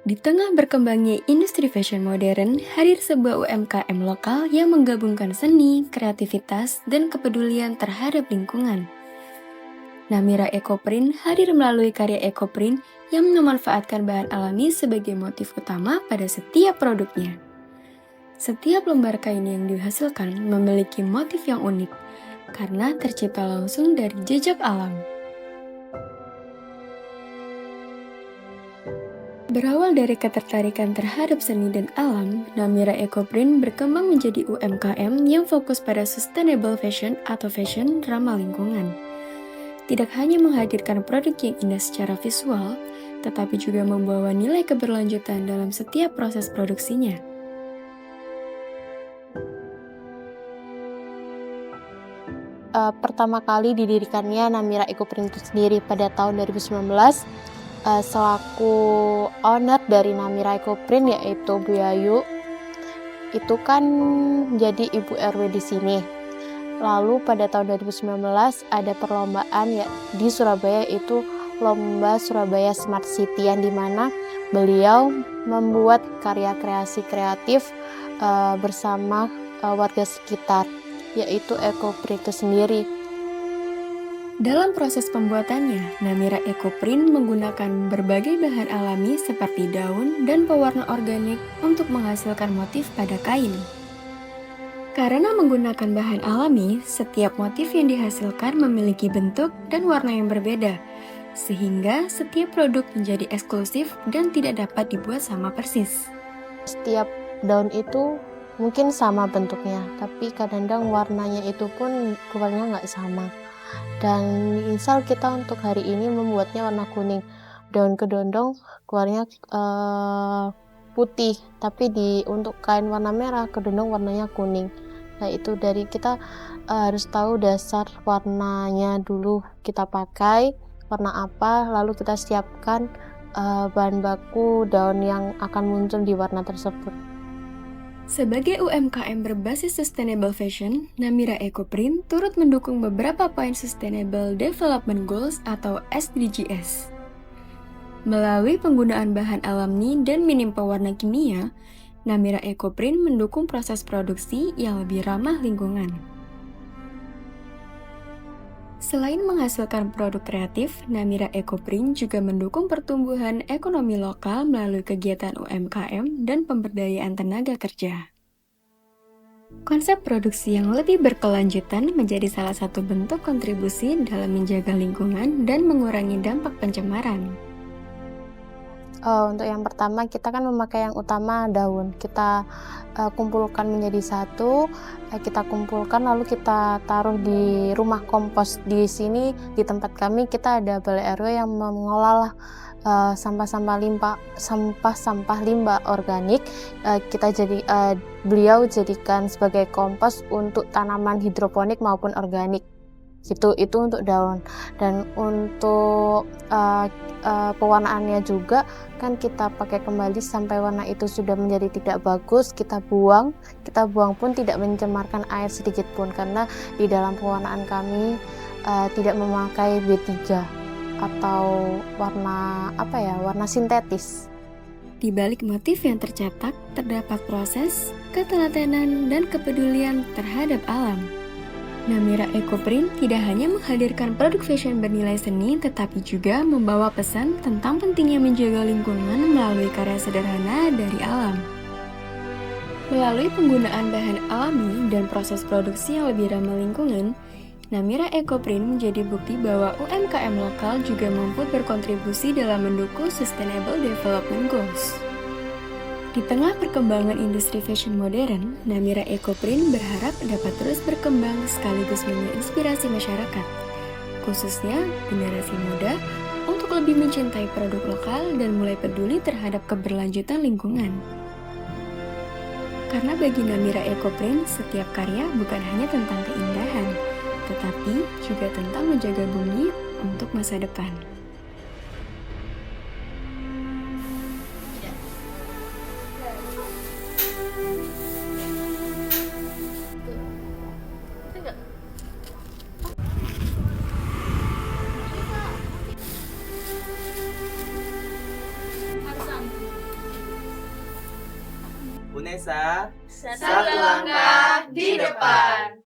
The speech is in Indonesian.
Di tengah berkembangnya industri fashion modern, hadir sebuah UMKM lokal yang menggabungkan seni, kreativitas, dan kepedulian terhadap lingkungan. Namira Ecoprint hadir melalui karya Ecoprint yang memanfaatkan bahan alami sebagai motif utama pada setiap produknya. Setiap lembar kain yang dihasilkan memiliki motif yang unik, karena tercipta langsung dari jejak alam. Berawal dari ketertarikan terhadap seni dan alam, Namira Ecoprint berkembang menjadi UMKM yang fokus pada sustainable fashion atau fashion ramah lingkungan. Tidak hanya menghadirkan produk yang indah secara visual, tetapi juga membawa nilai keberlanjutan dalam setiap proses produksinya. Pertama kali didirikannya Namira Ecoprint itu sendiri pada tahun 2019, selaku owner dari Namira Ecoprint yaitu Bu Yayu, itu kan jadi ibu RW di sini. Lalu pada tahun 2019 ada perlombaan ya di Surabaya, itu Lomba Surabaya Smart City, yang dimana beliau membuat karya kreasi kreatif bersama warga sekitar, yaitu Ecoprint itu sendiri. Dalam proses pembuatannya, Namira Ecoprint menggunakan berbagai bahan alami seperti daun dan pewarna organik untuk menghasilkan motif pada kain. Karena menggunakan bahan alami, setiap motif yang dihasilkan memiliki bentuk dan warna yang berbeda, sehingga setiap produk menjadi eksklusif dan tidak dapat dibuat sama persis. Setiap daun itu mungkin sama bentuknya, tapi kadang-kadang warnanya itu pun keluarnya nggak sama. Dan misal kita untuk hari ini membuatnya warna kuning, daun kedondong keluarnya putih, tapi untuk kain warna merah kedondong warnanya kuning. Nah, itu dari kita harus tahu dasar warnanya dulu kita pakai warna apa, lalu kita siapkan bahan baku daun yang akan muncul di warna tersebut. Sebagai UMKM berbasis sustainable fashion, Namira Ecoprint turut mendukung beberapa poin Sustainable Development Goals atau SDGs. Melalui penggunaan bahan alami dan minim pewarna kimia, Namira Ecoprint mendukung proses produksi yang lebih ramah lingkungan. Selain menghasilkan produk kreatif, Namira Ecoprint juga mendukung pertumbuhan ekonomi lokal melalui kegiatan UMKM dan pemberdayaan tenaga kerja. Konsep produksi yang lebih berkelanjutan menjadi salah satu bentuk kontribusi dalam menjaga lingkungan dan mengurangi dampak pencemaran. Untuk yang pertama, kita kan memakai yang utama daun. Kita kumpulkan menjadi satu, kita kumpulkan lalu kita taruh di rumah kompos. Di sini di tempat kami kita ada balai RW yang mengelola sampah-sampah limbah organik. Beliau jadikan sebagai kompos untuk tanaman hidroponik maupun organik. Itu untuk daun. Dan untuk pewarnaannya juga kan kita pakai kembali sampai warna itu sudah menjadi tidak bagus, kita buang pun tidak mencemarkan air sedikit pun, karena di dalam pewarnaan kami tidak memakai B3 atau warna sintetis. Di balik motif yang tercetak terdapat proses, ketelatenan, dan kepedulian terhadap alam. Namira Ecoprint tidak hanya menghadirkan produk fashion bernilai seni, tetapi juga membawa pesan tentang pentingnya menjaga lingkungan melalui karya sederhana dari alam. Melalui penggunaan bahan alami dan proses produksi yang lebih ramah lingkungan, Namira Ecoprint menjadi bukti bahwa UMKM lokal juga mampu berkontribusi dalam mendukung Sustainable Development Goals. Di tengah perkembangan industri fashion modern, Namira Ecoprint berharap dapat terus berkembang sekaligus menginspirasi masyarakat, khususnya generasi muda, untuk lebih mencintai produk lokal dan mulai peduli terhadap keberlanjutan lingkungan. Karena bagi Namira Ecoprint, setiap karya bukan hanya tentang keindahan, tetapi juga tentang menjaga bumi untuk masa depan. Unesa, Satu langkah di depan.